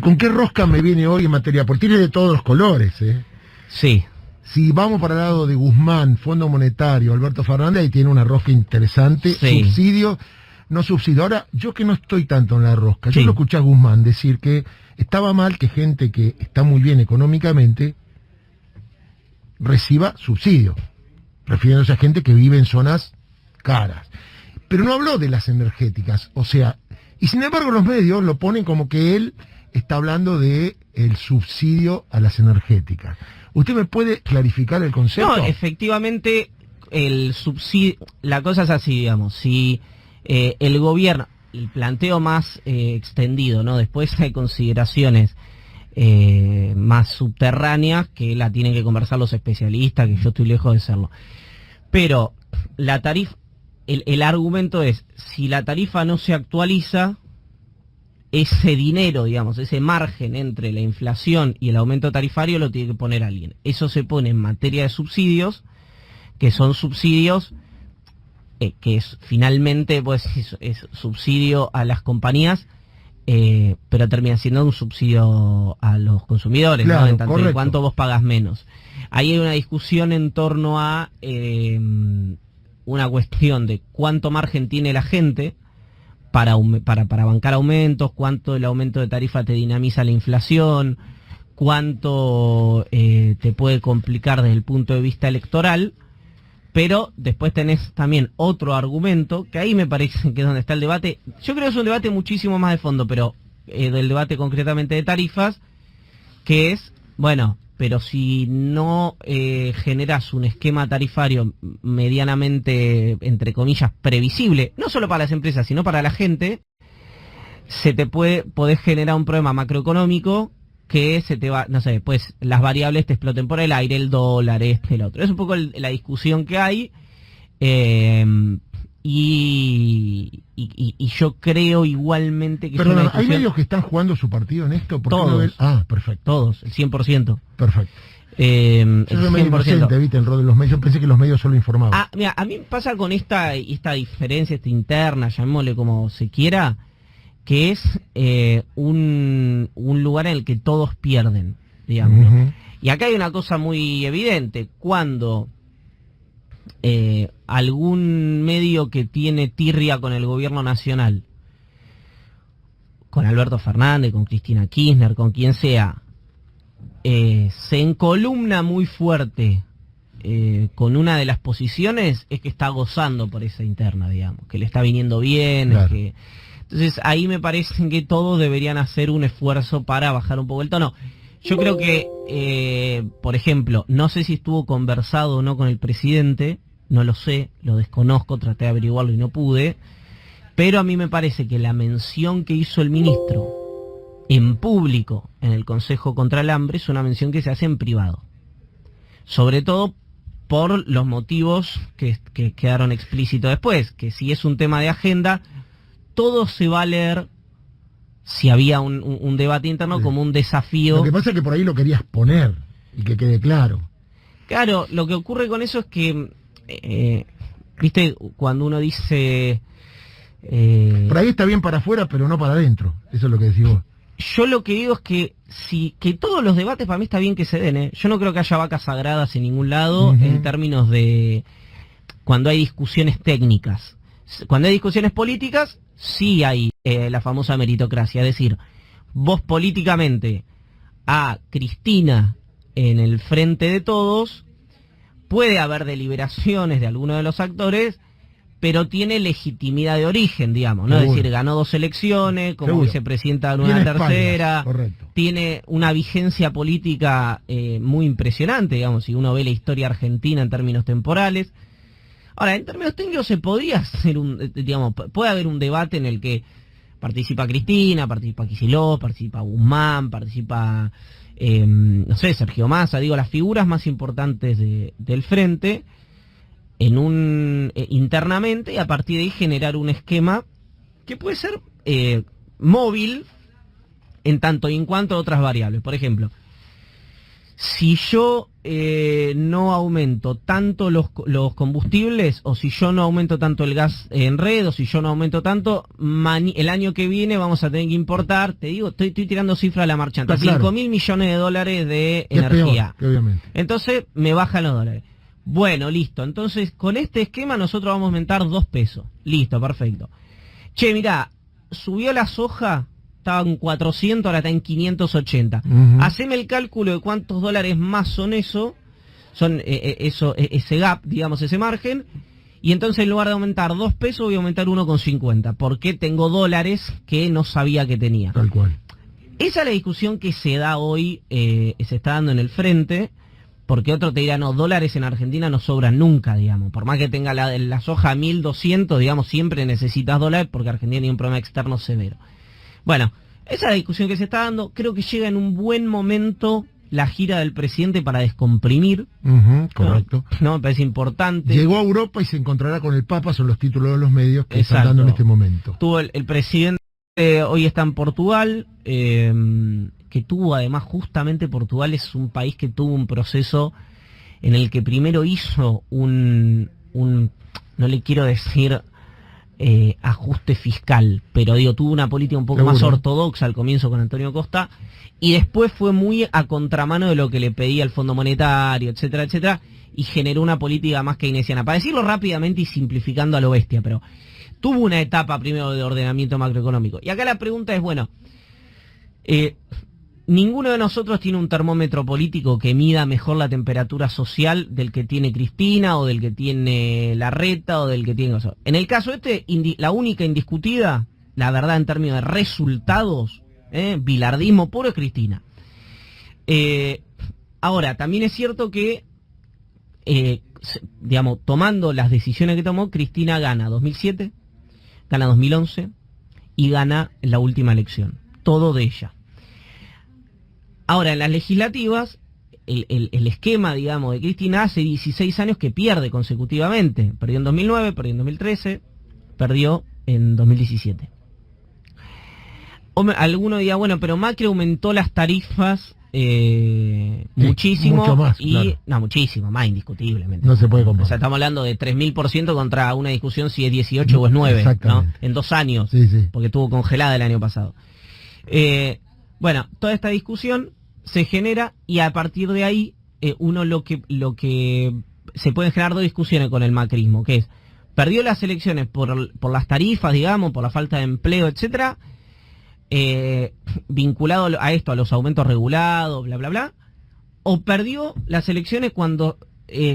¿con qué rosca me viene hoy en materia? Porque tiene de todos los colores, ¿eh? Sí. Si vamos para el lado de Guzmán, Fondo Monetario, Alberto Fernández, ahí tiene una rosca interesante, Sí. subsidio, no subsidio. Ahora, yo que no estoy tanto en la rosca, Sí. yo lo escuché a Guzmán decir que estaba mal que gente que está muy bien económicamente reciba subsidio, refiriéndose a gente que vive en zonas caras. Pero no habló de las energéticas, o sea, y sin embargo los medios lo ponen como que él está hablando de el subsidio a las energéticas. ¿Usted me puede clarificar el concepto? No, efectivamente, el subsidio, la cosa es así, digamos, si el gobierno, el planteo más extendido, ¿no? Después hay consideraciones más subterráneas que la tienen que conversar los especialistas, que yo estoy lejos de serlo. Pero la tarifa, el argumento es, si la tarifa no se actualiza, ese dinero, digamos, ese margen entre la inflación y el aumento tarifario lo tiene que poner alguien. Eso se pone en materia de subsidios, que son subsidios que es finalmente pues es subsidio a las compañías, pero termina siendo un subsidio a los consumidores, claro, ¿no? En tanto correcto. en cuanto vos pagas menos. Ahí hay una discusión en torno a una cuestión de cuánto margen tiene la gente para bancar aumentos, cuánto el aumento de tarifa te dinamiza la inflación, cuánto te puede complicar desde el punto de vista electoral. Pero después tenés también otro argumento, que ahí me parece que es donde está el debate. Yo creo que es un debate muchísimo más de fondo, pero del debate concretamente de tarifas, que es, bueno, pero si no generás un esquema tarifario medianamente, entre comillas, previsible, no solo para las empresas, sino para la gente, podés generar un problema macroeconómico que se te va, no sé, pues las variables te exploten por el aire, el dólar, el otro. Es un poco la discusión que hay, y yo creo igualmente que Perdona, es una discusión... ¿hay medios que están jugando su partido en esto? ¿Por qué Todos. no ven? Ah, perfecto. Todos, el 100%. Perfecto. El Yo soy medio 100%. inocente, ¿viste? El rol de los medios. Yo pensé que los medios solo informaban. Mira, a mí me pasa con esta diferencia, esta interna, llamémosle como se quiera, que es un lugar en el que todos pierden, digamos. Uh-huh. Y acá hay una cosa muy evidente, cuando algún medio que tiene tirria con el gobierno nacional, con Alberto Fernández, con Cristina Kirchner, con quien sea, se encolumna muy fuerte con una de las posiciones, es que está gozando por esa interna, digamos, que le está viniendo bien, claro. Entonces ahí me parece que todos deberían hacer un esfuerzo para bajar un poco el tono. Yo creo que, por ejemplo, no sé si estuvo conversado o no con el presidente, no lo sé, lo desconozco, traté de averiguarlo y no pude, pero a mí me parece que la mención que hizo el ministro en público en el Consejo contra el Hambre es una mención que se hace en privado. Sobre todo por los motivos que quedaron explícitos después, que si es un tema de agenda, todo se va a leer, si había un debate interno, como un desafío. Lo que pasa es que por ahí lo querías poner y que quede claro. Claro, lo que ocurre con eso es que, viste, cuando uno dice... por ahí está bien para afuera, pero no para adentro. Eso es lo que decís vos. Yo lo que digo es que que todos los debates para mí está bien que se den, ¿eh? Yo no creo que haya vacas sagradas en ningún lado, Uh-huh. en términos de cuando hay discusiones técnicas. Cuando hay discusiones políticas, sí hay la famosa meritocracia. Es decir, vos políticamente a Cristina en el frente de todos, puede haber deliberaciones de alguno de los actores, pero tiene legitimidad de origen, digamos, ¿no? Es decir, ganó 2 elecciones, como Seguro. vicepresidenta de una Tiene tercera, espaldas, correcto. Tiene una vigencia política muy impresionante, digamos, si uno ve la historia argentina en términos temporales. Ahora, en términos técnicos se podría hacer puede haber un debate en el que participa Cristina, participa Kicillof, participa Guzmán, participa, no sé, Sergio Massa, digo, las figuras más importantes del frente, internamente, y a partir de ahí generar un esquema que puede ser móvil en tanto y en cuanto a otras variables. Por ejemplo, si yo no aumento tanto los combustibles, o si yo no aumento tanto el gas en red, o si yo no aumento tanto, el año que viene vamos a tener que importar, te digo, estoy tirando cifra a la marchanta, claro. 5.000 millones de dólares de Es energía. peor, obviamente. Entonces me bajan los dólares. Bueno, listo. Entonces, con este esquema nosotros vamos a aumentar 2 pesos. Listo, perfecto. Che, mirá, subió la soja, estaba en 400, ahora está en 580. Haceme el cálculo de cuántos dólares más son ese gap, digamos, ese margen. Y entonces en lugar de aumentar 2 pesos voy a aumentar 1,50. Porque tengo dólares que no sabía que tenía. Tal cual. Esa es la discusión que se da hoy, se está dando en el frente. Porque otro te dirá, no, dólares en Argentina no sobran nunca, digamos. Por más que tenga la soja a 1.200, digamos, siempre necesitas dólares porque Argentina tiene un problema externo severo. Bueno, esa es la discusión que se está dando. Creo que llega en un buen momento la gira del presidente para descomprimir. Correcto. No, me parece importante. Llegó a Europa y se encontrará con el Papa, son los títulos de los medios que Exacto. están dando en este momento. Tuvo el presidente, hoy está en Portugal, que tuvo además, justamente Portugal es un país que tuvo un proceso en el que primero hizo un no le quiero decir ajuste fiscal, pero digo, tuvo una política un poco Seguro. más ortodoxa al comienzo con Antonio Costa, y después fue muy a contramano de lo que le pedía el Fondo Monetario, etcétera, etcétera, y generó una política más keynesiana. Para decirlo rápidamente y simplificando a lo bestia, pero tuvo una etapa primero de ordenamiento macroeconómico. Y acá la pregunta es, bueno, ninguno de nosotros tiene un termómetro político que mida mejor la temperatura social del que tiene Cristina, o del que tiene Larreta, o del que tiene... En el caso la única indiscutida, la verdad en términos de resultados, bilardismo puro, es Cristina. Ahora, también es cierto que, digamos, tomando las decisiones que tomó, Cristina gana 2007, gana 2011 y gana la última elección. Todo de ella. Ahora, en las legislativas, el esquema, digamos, de Cristina hace 16 años que pierde consecutivamente. Perdió en 2009, perdió en 2013, perdió en 2017. Alguno dirá, bueno, pero Macri aumentó las tarifas muchísimo. Mucho más, y claro. No, muchísimo, más indiscutiblemente. No se puede comparar. O sea, estamos hablando de 3.000% contra una discusión si es 18 o es 9, ¿no? En 2 años, sí, sí. Porque estuvo congelada el año pasado. Bueno, toda esta discusión se genera y a partir de ahí uno lo que se pueden generar 2 discusiones con el macrismo, que es, perdió las elecciones por las tarifas, digamos, por la falta de empleo, etcétera, vinculado a esto, a los aumentos regulados, bla, bla, bla, o perdió las elecciones cuando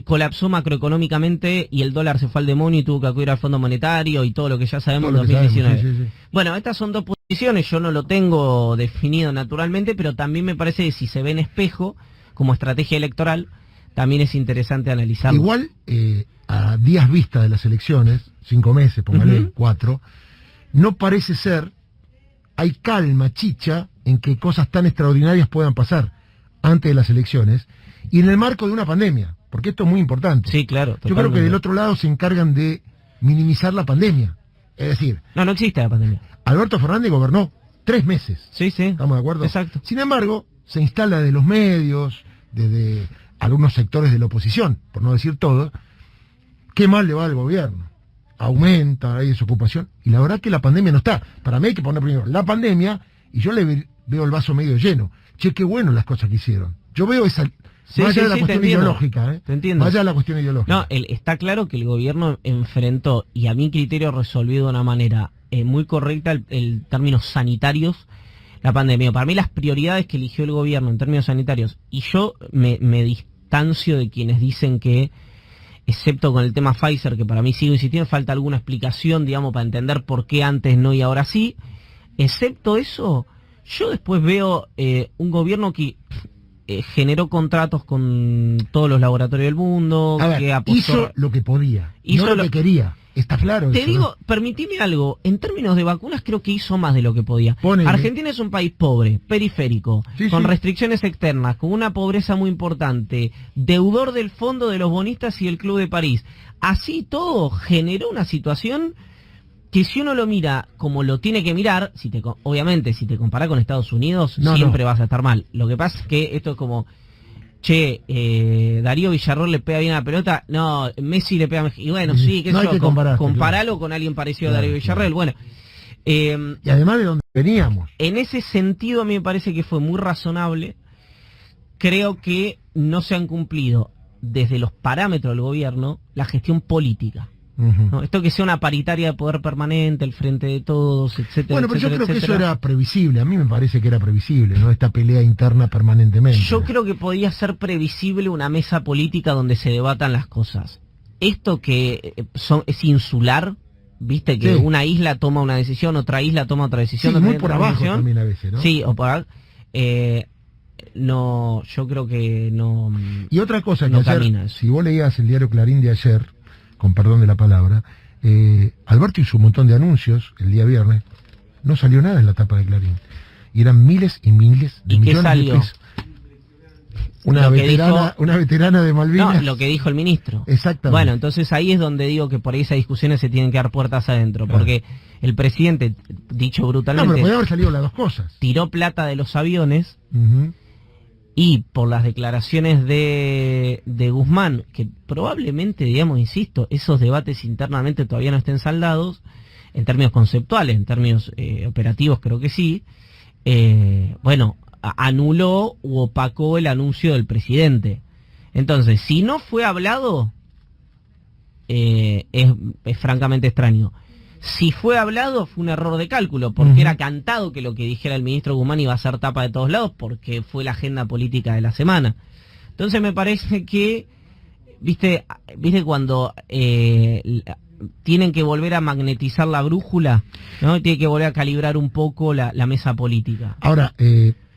colapsó macroeconómicamente y el dólar se fue al demonio y tuvo que acudir al Fondo Monetario y todo lo que ya sabemos en 2019. Sí. Bueno, estas son 2 posiciones, yo no lo tengo definido naturalmente, pero también me parece que si se ve en espejo, como estrategia electoral, también es interesante analizarlo. Igual, a días vista de las elecciones, 5 meses, póngale 4, no parece ser, hay calma, chicha, en que cosas tan extraordinarias puedan pasar antes de las elecciones y en el marco de una pandemia, porque esto es muy importante. Sí, claro. Yo creo que del otro lado se encargan de minimizar la pandemia. Es decir, no existe la pandemia. Alberto Fernández gobernó 3 meses. Sí. ¿Estamos de acuerdo? Exacto. Sin embargo, se instala de los medios, desde algunos sectores de la oposición, por no decir todo, qué mal le va al gobierno. Aumenta, hay desocupación, y la verdad que la pandemia no está. Para mí hay que poner primero la pandemia, y yo le veo el vaso medio lleno. Che, qué bueno las cosas que hicieron. Yo veo esa... más allá de la cuestión ideológica, Te entiendo. Más allá de la cuestión ideológica. No, está claro que el gobierno enfrentó, y a mi criterio resolvió de una manera muy correcta el términos sanitarios, la pandemia. Para mí las prioridades que eligió el gobierno en términos sanitarios, y yo me distancio de quienes dicen que, excepto con el tema Pfizer, que para mí sigo insistiendo, falta alguna explicación, digamos, para entender por qué antes no y ahora sí. Excepto eso, yo después veo un gobierno que generó contratos con todos los laboratorios del mundo, A ver, que apostó, hizo lo que podía, no lo que quería. Está claro. Te eso, digo, ¿no? permitime algo, en términos de vacunas creo que hizo más de lo que podía. Ponele. Argentina es un país pobre, periférico, con restricciones externas, con una pobreza muy importante, deudor del fondo de los bonistas y el Club de París. Así todo generó una situación que si uno lo mira como lo tiene que mirar, obviamente si te comparás con Estados Unidos, siempre vas a estar mal. Lo que pasa es que esto es como Darío Villarroel le pega bien a la pelota, no, Messi le pega mejor. Y bueno, sí, no hay que compararlo comparalo con alguien parecido a Darío Villarroel. Bueno, y además de donde veníamos. En ese sentido a mí me parece que fue muy razonable. Creo que no se han cumplido desde los parámetros del gobierno la gestión política. ¿No? Esto que sea una paritaria de poder permanente, el frente de todos, etcétera. Bueno, pero etcétera, yo creo que etcétera. eso era previsible, a mí me parece que era previsible, ¿no? Esta pelea interna permanentemente. Yo creo que podía ser previsible una mesa política donde se debatan las cosas. Esto que es insular, viste que sí. Una isla toma una decisión, otra isla toma otra decisión. Sí, otra muy por abajo también a veces, ¿no? Sí, o por no, yo creo que no. Y otra cosa que no ayer, camina eso. si vos leías el diario Clarín de ayer, con perdón de la palabra, Alberto hizo un montón de anuncios el día viernes, no salió nada en la tapa de Clarín. Y eran miles y miles de ¿Y millones qué salió? de pesos. Una veterana de Malvinas. No, lo que dijo el ministro. Exactamente. Bueno, entonces ahí es donde digo que por ahí esas discusiones se tienen que dar puertas adentro, claro. Porque el presidente, dicho brutalmente, no, pero podía haber salido las dos cosas. Tiró plata de los aviones. Y por las declaraciones de Guzmán, que probablemente, digamos, insisto, esos debates internamente todavía no estén saldados, en términos conceptuales, en términos operativos creo que sí, bueno, anuló u opacó el anuncio del presidente. Entonces, si no fue hablado, es francamente extraño. Si fue hablado, fue un error de cálculo, porque era cantado que lo que dijera el ministro Guzmán iba a ser tapa de todos lados, porque fue la agenda política de la semana. Entonces me parece que, viste cuando tienen que volver a magnetizar la brújula, ¿no? Tiene que volver a calibrar un poco la mesa política. Ahora,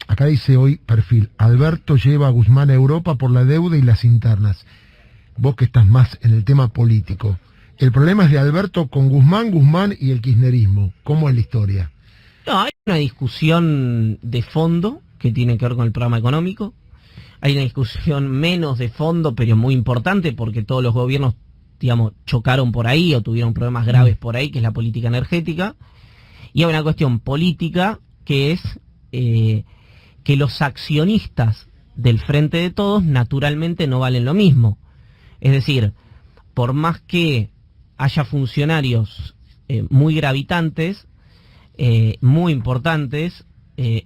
acá dice hoy, perfil, Alberto lleva a Guzmán a Europa por la deuda y las internas. Vos que estás más en el tema político. El problema es de Alberto con Guzmán y el kirchnerismo. ¿Cómo es la historia? No, hay una discusión de fondo que tiene que ver con el programa económico. Hay una discusión menos de fondo, pero muy importante, porque todos los gobiernos, digamos, chocaron por ahí o tuvieron problemas graves por ahí, que es la política energética. Y hay una cuestión política que es que los accionistas del Frente de Todos naturalmente no valen lo mismo. Es decir, por más que haya funcionarios muy gravitantes, muy importantes,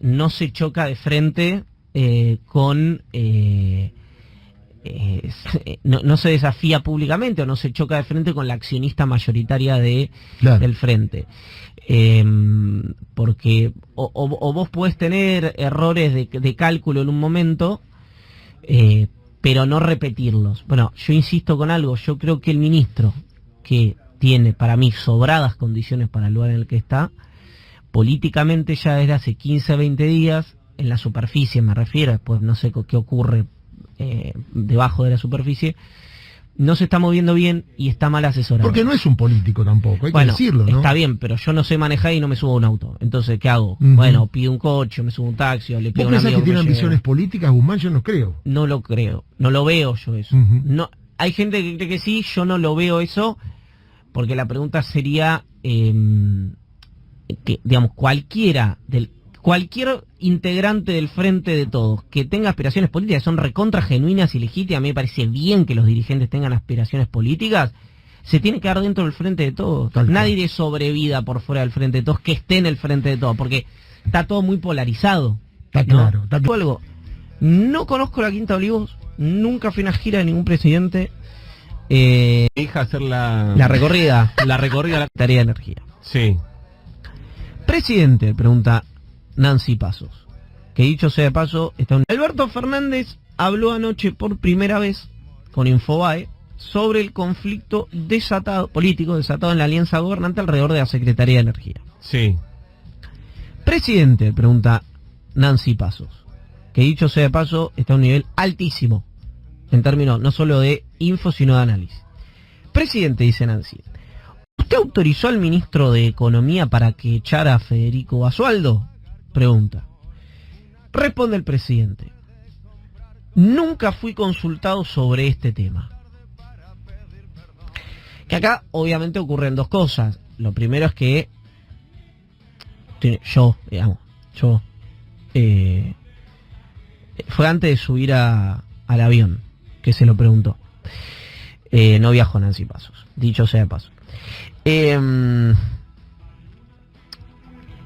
no se choca de frente con... no se desafía públicamente o no se choca de frente con la accionista mayoritaria del frente. Porque o vos podés tener errores de cálculo en un momento, pero no repetirlos. Bueno, yo insisto con algo, yo creo que el ministro, que tiene para mí sobradas condiciones para el lugar en el que está, políticamente ya desde hace 15, 20 días, en la superficie me refiero, después no sé qué ocurre debajo de la superficie, no se está moviendo bien y está mal asesorado. Porque no es un político tampoco, hay que decirlo, ¿no? Está bien, pero yo no sé manejar y no me subo a un auto. Entonces, ¿qué hago? Bueno, pido un coche, me subo a un taxi, o le pido a un amigo. ¿Vos pensás que tiene ambiciones políticas, Guzmán? Yo no creo. No lo creo, no lo veo yo eso. No, hay gente que cree que sí, yo no lo veo eso, porque la pregunta sería que, digamos, cualquier integrante del Frente de Todos que tenga aspiraciones políticas, que son recontra genuinas y legítimas, a mí me parece bien que los dirigentes tengan aspiraciones políticas, se tiene que dar dentro del Frente de Todos. Nadie de sobrevida por fuera del Frente de Todos, que esté en el Frente de Todos, porque está todo muy polarizado. Está claro. Está claro. Algo. No conozco la Quinta Olivos, nunca fui a una gira de ningún presidente. Deja hacer la recorrida a la Secretaría de Energía. Sí. Presidente, pregunta Nancy Pasos, que dicho sea de paso, Alberto Fernández habló anoche por primera vez con Infobae sobre el conflicto político desatado en la alianza gobernante alrededor de la Secretaría de Energía. Sí. Presidente, pregunta Nancy Pasos, que dicho sea de paso, está a un nivel altísimo, en términos no solo de info, sino de análisis. Presidente, dice Nancy, ¿usted autorizó al ministro de Economía para que echara a Federico Basualdo? Pregunta. Responde el presidente. Nunca fui consultado sobre este tema. Que acá obviamente ocurren dos cosas. Lo primero es que fue antes de subir a al avión, que se lo preguntó. No viajó Nancy Pasos, dicho sea de paso.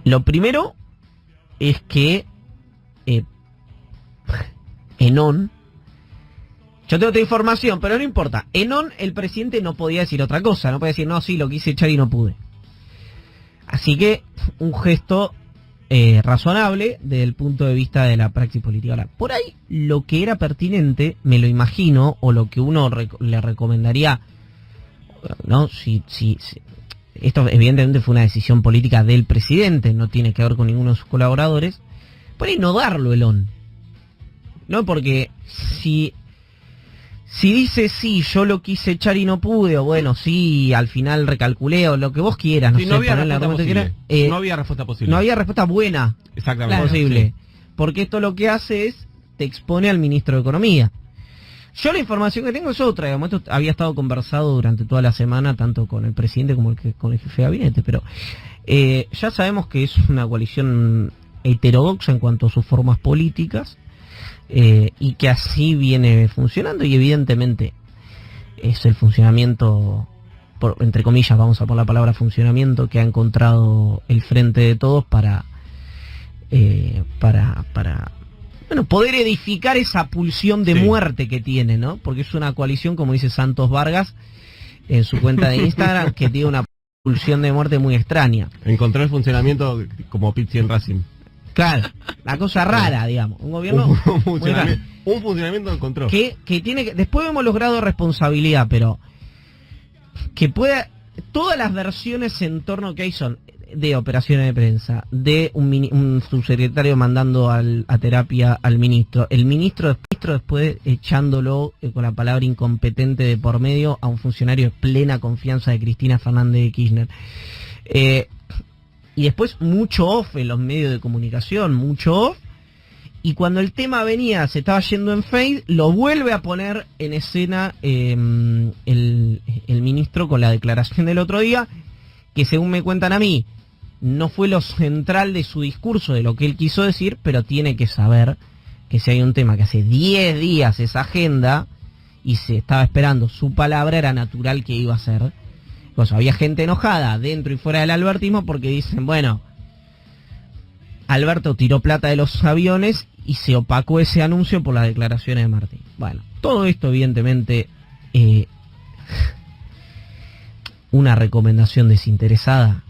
Lo primero es que Enón, yo tengo otra información, pero no importa. Enón, el presidente no podía decir otra cosa, no podía decir, no, sí, lo quise echar y no pude. Así que, un gesto razonable desde el punto de vista de la praxis política. Ahora, por ahí, lo que era pertinente, me lo imagino, o lo que uno le recomendaría, ¿no? Si esto evidentemente fue una decisión política del presidente, no tiene que ver con ninguno de sus colaboradores, por ahí no darlo Elón. No, porque si dice sí, yo lo quise echar y no pude, o bueno, sí, al final recalculé, o lo que vos quieras, no sí, sé, no había respuesta posible. No había respuesta posible. No había respuesta buena. Exactamente. Posible. Sí. Porque esto lo que hace es, te expone al ministro de Economía. Yo la información que tengo es otra, digamos, esto había estado conversado durante toda la semana, tanto con el presidente como con el jefe de gabinete, pero ya sabemos que es una coalición heterodoxa en cuanto a sus formas políticas, y que así viene funcionando, y evidentemente es el funcionamiento, entre comillas, vamos a poner la palabra funcionamiento, que ha encontrado el Frente de Todos para bueno, poder edificar esa pulsión de muerte que tiene, ¿no? Porque es una coalición, como dice Santos Vargas en su cuenta de Instagram, que tiene una pulsión de muerte muy extraña. Encontró el funcionamiento como Pizzi en Racing. Claro, la cosa rara, digamos. Un gobierno un funcionamiento encontró. Que tiene que... Después vemos los grados de responsabilidad, pero que pueda... Todas las versiones en torno que hay son de operaciones de prensa, de un subsecretario mandando a terapia al ministro, el ministro después echándolo con la palabra incompetente de por medio a un funcionario de plena confianza de Cristina Fernández de Kirchner. Y después mucho off en los medios de comunicación, mucho off, y cuando el tema venía, se estaba yendo en fade, lo vuelve a poner en escena el ministro con la declaración del otro día, que según me cuentan a mí, no fue lo central de su discurso, de lo que él quiso decir, pero tiene que saber que si hay un tema que hace 10 días es agenda, y se estaba esperando su palabra, era natural que iba a ser. Pues había gente enojada dentro y fuera del albertismo porque dicen, bueno, Alberto tiró plata de los aviones y se opacó ese anuncio por las declaraciones de Martín. Bueno, todo esto evidentemente una recomendación desinteresada,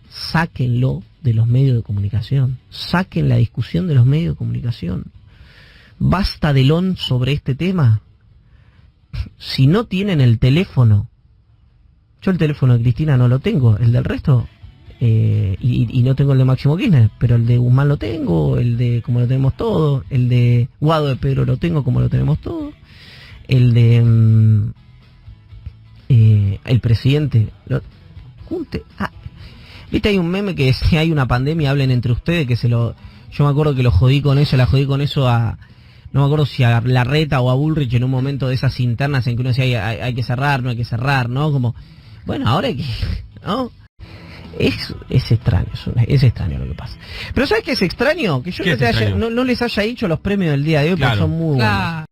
sáquenlo de los medios de comunicación, saquen la discusión de los medios de comunicación. Basta de lón sobre este tema. Si no tienen el teléfono, yo el teléfono de Cristina no lo tengo, el del resto, y no tengo el de Máximo Kirchner, pero el de Guzmán lo tengo, el de como lo tenemos todo, el de Guado de Pedro lo tengo como lo tenemos todo, el de el presidente, viste, hay un meme que si hay una pandemia hablen entre ustedes, yo me acuerdo que la jodí con eso a, no me acuerdo si a Larreta o a Bullrich en un momento de esas internas en que uno decía hay que cerrar, no hay que cerrar, ¿no? Como, bueno, ahora hay que, ¿no? Es extraño, es extraño lo que pasa. Pero ¿sabes qué es extraño? Que yo no les haya dicho los premios del día de hoy, porque son muy buenos.